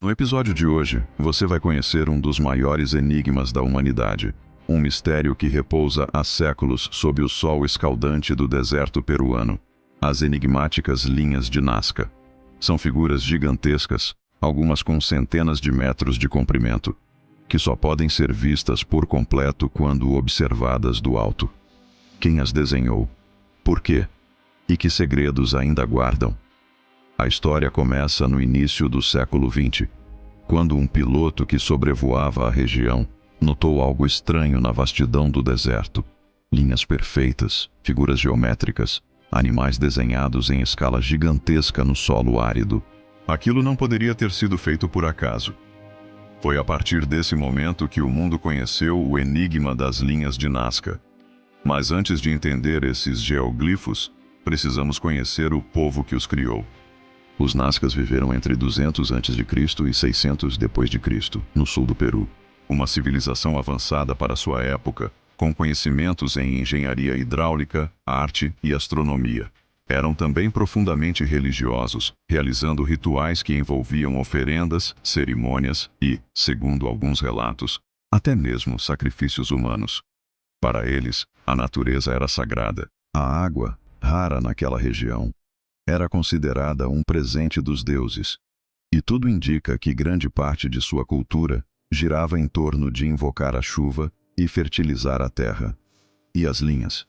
No episódio de hoje, você vai conhecer um dos maiores enigmas da humanidade, um mistério que repousa há séculos sob o sol escaldante do deserto peruano, as enigmáticas linhas de Nazca. São figuras gigantescas, algumas com centenas de metros de comprimento, que só podem ser vistas por completo quando observadas do alto. Quem as desenhou? Por quê? E que segredos ainda guardam? A história começa no início do século XX, quando um piloto que sobrevoava a região notou algo estranho na vastidão do deserto. Linhas perfeitas, figuras geométricas, animais desenhados em escala gigantesca no solo árido. Aquilo não poderia ter sido feito por acaso. Foi a partir desse momento que o mundo conheceu o enigma das linhas de Nazca. Mas antes de entender esses geoglifos, precisamos conhecer o povo que os criou. Os Nazcas viveram entre 200 a.C. e 600 d.C., no sul do Peru. Uma civilização avançada para sua época, com conhecimentos em engenharia hidráulica, arte e astronomia. Eram também profundamente religiosos, realizando rituais que envolviam oferendas, cerimônias e, segundo alguns relatos, até mesmo sacrifícios humanos. Para eles, a natureza era sagrada. A água, rara naquela região, era considerada um presente dos deuses. E tudo indica que grande parte de sua cultura girava em torno de invocar a chuva e fertilizar a terra. E as linhas?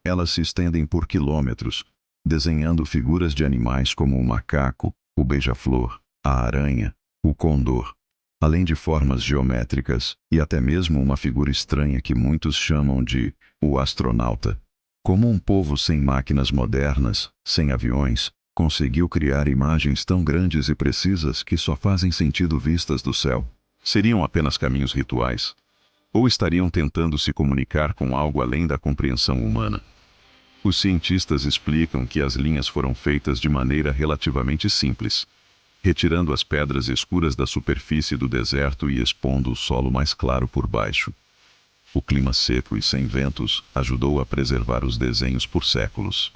Elas se estendem por quilômetros, desenhando figuras de animais como o macaco, o beija-flor, a aranha, o condor, além de formas geométricas e até mesmo uma figura estranha que muitos chamam de o astronauta. Como um povo sem máquinas modernas, sem aviões, conseguiu criar imagens tão grandes e precisas que só fazem sentido vistas do céu? Seriam apenas caminhos rituais? Ou estariam tentando se comunicar com algo além da compreensão humana? Os cientistas explicam que as linhas foram feitas de maneira relativamente simples, retirando as pedras escuras da superfície do deserto e expondo o solo mais claro por baixo. O clima seco e sem ventos ajudou a preservar os desenhos por séculos.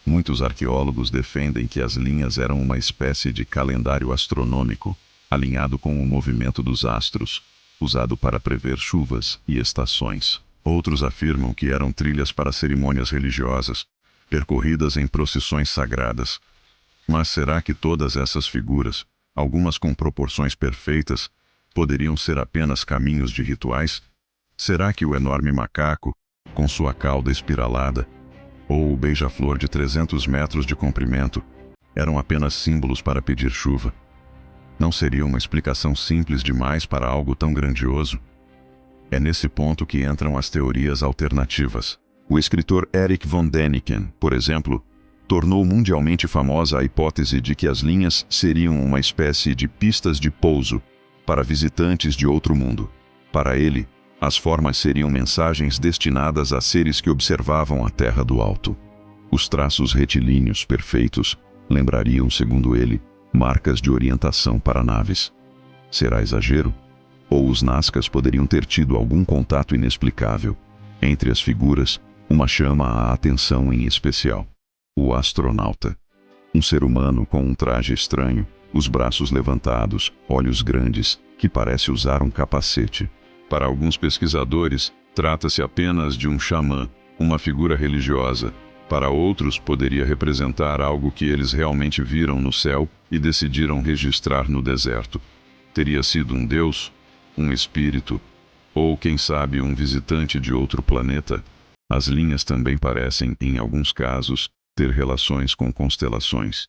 Muitos arqueólogos defendem que as linhas eram uma espécie de calendário astronômico, alinhado com o movimento dos astros, usado para prever chuvas e estações. Outros afirmam que eram trilhas para cerimônias religiosas, percorridas em procissões sagradas. Mas será que todas essas figuras, algumas com proporções perfeitas, poderiam ser apenas caminhos de rituais? Será que o enorme macaco, com sua cauda espiralada, ou o beija-flor de 300 metros de comprimento, eram apenas símbolos para pedir chuva? Não seria uma explicação simples demais para algo tão grandioso? É nesse ponto que entram as teorias alternativas. O escritor Erich von Däniken, por exemplo, tornou mundialmente famosa a hipótese de que as linhas seriam uma espécie de pistas de pouso para visitantes de outro mundo. Para ele, as formas seriam mensagens destinadas a seres que observavam a Terra do alto. Os traços retilíneos perfeitos lembrariam, segundo ele, marcas de orientação para naves. Será exagero? Ou os Nazcas poderiam ter tido algum contato inexplicável? Entre as figuras, uma chama a atenção em especial: o astronauta. Um ser humano com um traje estranho, os braços levantados, olhos grandes, que parece usar um capacete. Para alguns pesquisadores, trata-se apenas de um xamã, uma figura religiosa. Para outros, poderia representar algo que eles realmente viram no céu e decidiram registrar no deserto. Teria sido um deus, um espírito, ou, quem sabe, um visitante de outro planeta? As linhas também parecem, em alguns casos, ter relações com constelações.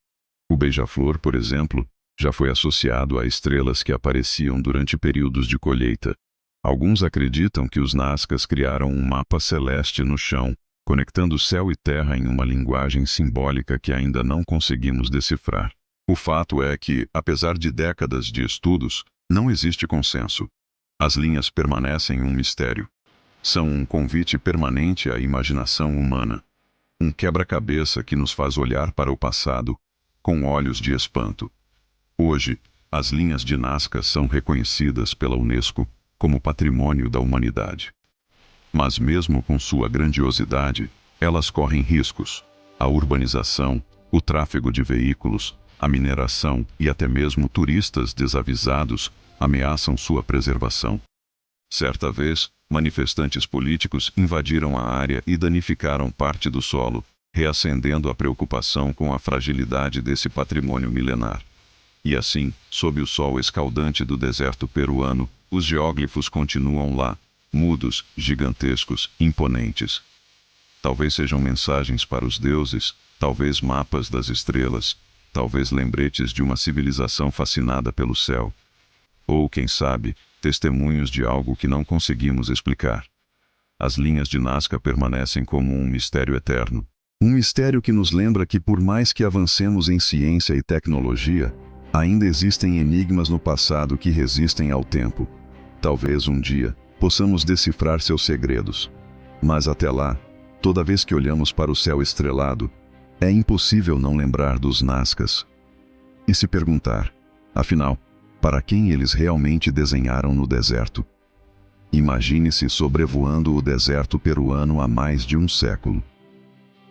O beija-flor, por exemplo, já foi associado a estrelas que apareciam durante períodos de colheita. Alguns acreditam que os Nazcas criaram um mapa celeste no chão, conectando céu e terra em uma linguagem simbólica que ainda não conseguimos decifrar. O fato é que, apesar de décadas de estudos, não existe consenso. As linhas permanecem um mistério. São um convite permanente à imaginação humana. Um quebra-cabeça que nos faz olhar para o passado com olhos de espanto. Hoje, as linhas de Nazca são reconhecidas pela Unesco como Patrimônio da Humanidade. Mas mesmo com sua grandiosidade, elas correm riscos. A urbanização, o tráfego de veículos, A mineração e até mesmo turistas desavisados ameaçam sua preservação. Certa vez, manifestantes políticos invadiram a área e danificaram parte do solo, reacendendo a preocupação com a fragilidade desse patrimônio milenar. E assim, sob o sol escaldante do deserto peruano, os geóglifos continuam lá, mudos, gigantescos, imponentes. Talvez sejam mensagens para os deuses, talvez mapas das estrelas, talvez lembretes de uma civilização fascinada pelo céu. Ou, quem sabe, testemunhos de algo que não conseguimos explicar. As linhas de Nazca permanecem como um mistério eterno. Um mistério que nos lembra que, por mais que avancemos em ciência e tecnologia, ainda existem enigmas no passado que resistem ao tempo. Talvez um dia possamos decifrar seus segredos. Mas até lá, toda vez que olhamos para o céu estrelado, é impossível não lembrar dos Nazcas. E se perguntar, afinal, para quem eles realmente desenharam no deserto? Imagine-se sobrevoando o deserto peruano há mais de um século.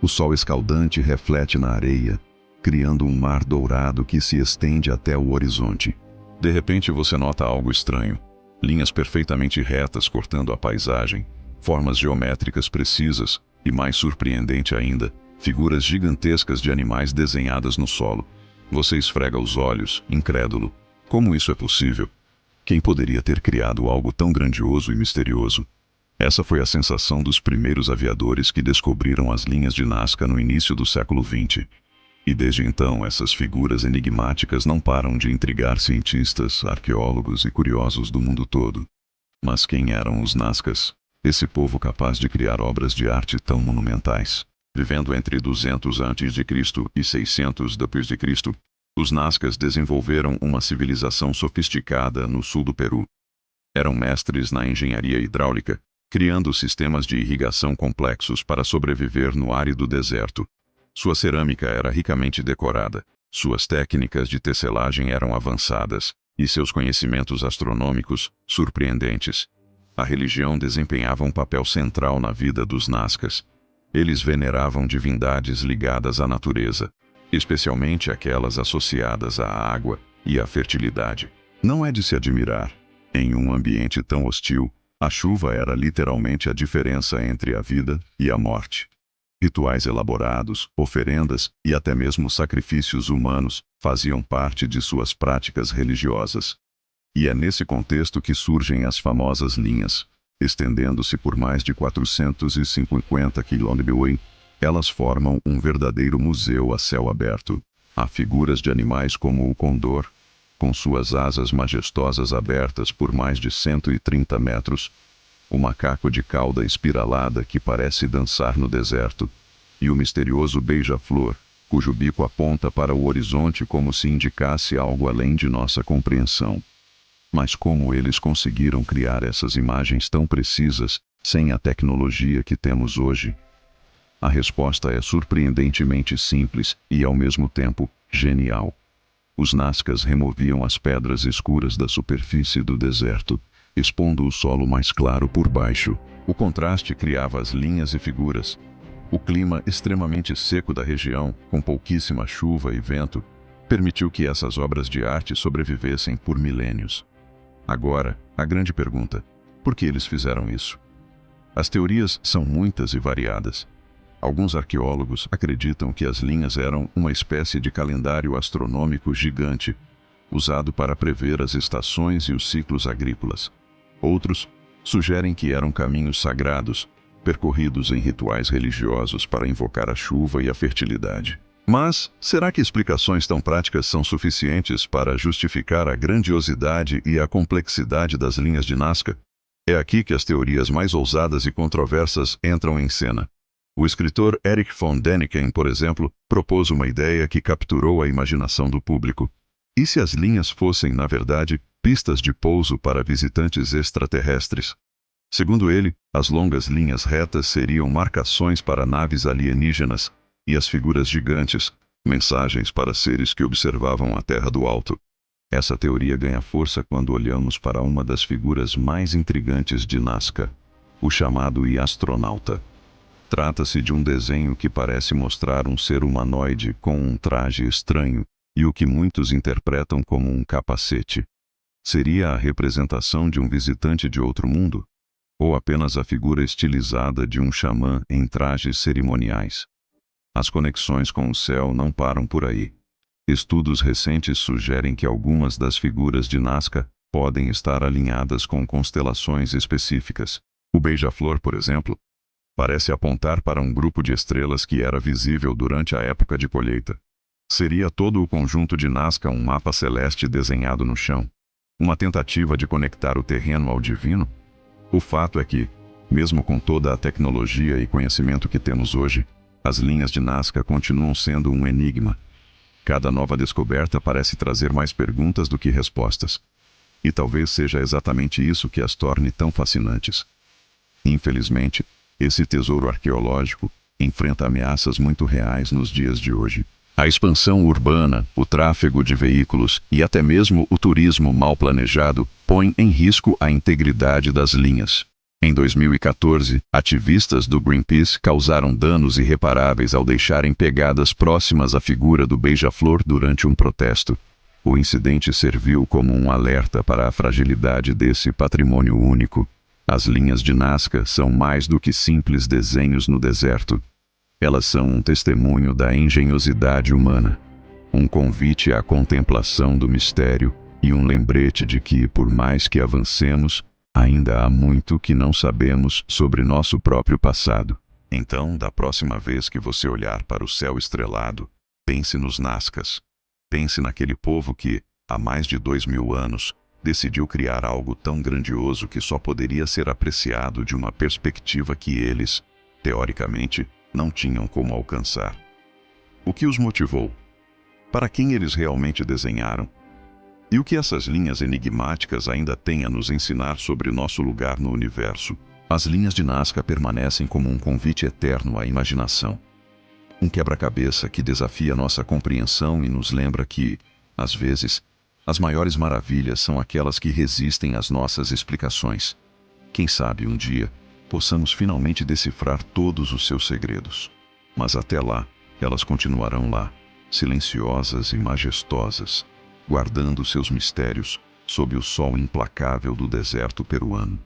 O sol escaldante reflete na areia, criando um mar dourado que se estende até o horizonte. De repente você nota algo estranho. Linhas perfeitamente retas cortando a paisagem, formas geométricas precisas e, mais surpreendente ainda, figuras gigantescas de animais desenhadas no solo. Você esfrega os olhos, incrédulo. Como isso é possível? Quem poderia ter criado algo tão grandioso e misterioso? Essa foi a sensação dos primeiros aviadores que descobriram as linhas de Nazca no início do século XX. E desde então, essas figuras enigmáticas não param de intrigar cientistas, arqueólogos e curiosos do mundo todo. Mas quem eram os Nazcas? Esse povo capaz de criar obras de arte tão monumentais. Vivendo entre 200 a.C. e 600 d.C., os Nazcas desenvolveram uma civilização sofisticada no sul do Peru. Eram mestres na engenharia hidráulica, criando sistemas de irrigação complexos para sobreviver no árido deserto. Sua cerâmica era ricamente decorada, suas técnicas de tecelagem eram avançadas, e seus conhecimentos astronômicos, surpreendentes. A religião desempenhava um papel central na vida dos Nazcas. Eles veneravam divindades ligadas à natureza, especialmente aquelas associadas à água e à fertilidade. Não é de se admirar. Em um ambiente tão hostil, a chuva era literalmente a diferença entre a vida e a morte. Rituais elaborados, oferendas e até mesmo sacrifícios humanos faziam parte de suas práticas religiosas. E é nesse contexto que surgem as famosas linhas. Estendendo-se por mais de 450 km, elas formam um verdadeiro museu a céu aberto. Há figuras de animais como o condor, com suas asas majestosas abertas por mais de 130 metros, o macaco de cauda espiralada que parece dançar no deserto, e o misterioso beija-flor, cujo bico aponta para o horizonte como se indicasse algo além de nossa compreensão. Mas como eles conseguiram criar essas imagens tão precisas, sem a tecnologia que temos hoje? A resposta é surpreendentemente simples e, ao mesmo tempo, genial. Os Nazcas removiam as pedras escuras da superfície do deserto, expondo o solo mais claro por baixo. O contraste criava as linhas e figuras. O clima extremamente seco da região, com pouquíssima chuva e vento, permitiu que essas obras de arte sobrevivessem por milênios. Agora, a grande pergunta: por que eles fizeram isso? As teorias são muitas e variadas. Alguns arqueólogos acreditam que as linhas eram uma espécie de calendário astronômico gigante, usado para prever as estações e os ciclos agrícolas. Outros sugerem que eram caminhos sagrados, percorridos em rituais religiosos para invocar a chuva e a fertilidade. Mas, será que explicações tão práticas são suficientes para justificar a grandiosidade e a complexidade das linhas de Nazca? É aqui que as teorias mais ousadas e controversas entram em cena. O escritor Erich von Däniken, por exemplo, propôs uma ideia que capturou a imaginação do público. E se as linhas fossem, na verdade, pistas de pouso para visitantes extraterrestres? Segundo ele, as longas linhas retas seriam marcações para naves alienígenas, e as figuras gigantes, mensagens para seres que observavam a Terra do alto. Essa teoria ganha força quando olhamos para uma das figuras mais intrigantes de Nazca, o chamado astronauta. Trata-se de um desenho que parece mostrar um ser humanoide com um traje estranho, e o que muitos interpretam como um capacete. Seria a representação de um visitante de outro mundo? Ou apenas a figura estilizada de um xamã em trajes cerimoniais? As conexões com o céu não param por aí. Estudos recentes sugerem que algumas das figuras de Nazca podem estar alinhadas com constelações específicas. O beija-flor, por exemplo, parece apontar para um grupo de estrelas que era visível durante a época de colheita. Seria todo o conjunto de Nazca um mapa celeste desenhado no chão? Uma tentativa de conectar o terreno ao divino? O fato é que, mesmo com toda a tecnologia e conhecimento que temos hoje, as linhas de Nazca continuam sendo um enigma. Cada nova descoberta parece trazer mais perguntas do que respostas. E talvez seja exatamente isso que as torne tão fascinantes. Infelizmente, esse tesouro arqueológico enfrenta ameaças muito reais nos dias de hoje. A expansão urbana, o tráfego de veículos e até mesmo o turismo mal planejado põem em risco a integridade das linhas. Em 2014, ativistas do Greenpeace causaram danos irreparáveis ao deixarem pegadas próximas à figura do beija-flor durante um protesto. O incidente serviu como um alerta para a fragilidade desse patrimônio único. As linhas de Nazca são mais do que simples desenhos no deserto. Elas são um testemunho da engenhosidade humana, um convite à contemplação do mistério e um lembrete de que, por mais que avancemos, ainda há muito que não sabemos sobre nosso próprio passado. Então, da próxima vez que você olhar para o céu estrelado, pense nos Nazcas. Pense naquele povo que, há mais de 2000 anos, decidiu criar algo tão grandioso que só poderia ser apreciado de uma perspectiva que eles, teoricamente, não tinham como alcançar. O que os motivou? Para quem eles realmente desenharam? E o que essas linhas enigmáticas ainda têm a nos ensinar sobre nosso lugar no universo? As linhas de Nazca permanecem como um convite eterno à imaginação. Um quebra-cabeça que desafia nossa compreensão e nos lembra que, às vezes, as maiores maravilhas são aquelas que resistem às nossas explicações. Quem sabe um dia possamos finalmente decifrar todos os seus segredos. Mas até lá, elas continuarão lá, silenciosas e majestosas, guardando seus mistérios sob o sol implacável do deserto peruano.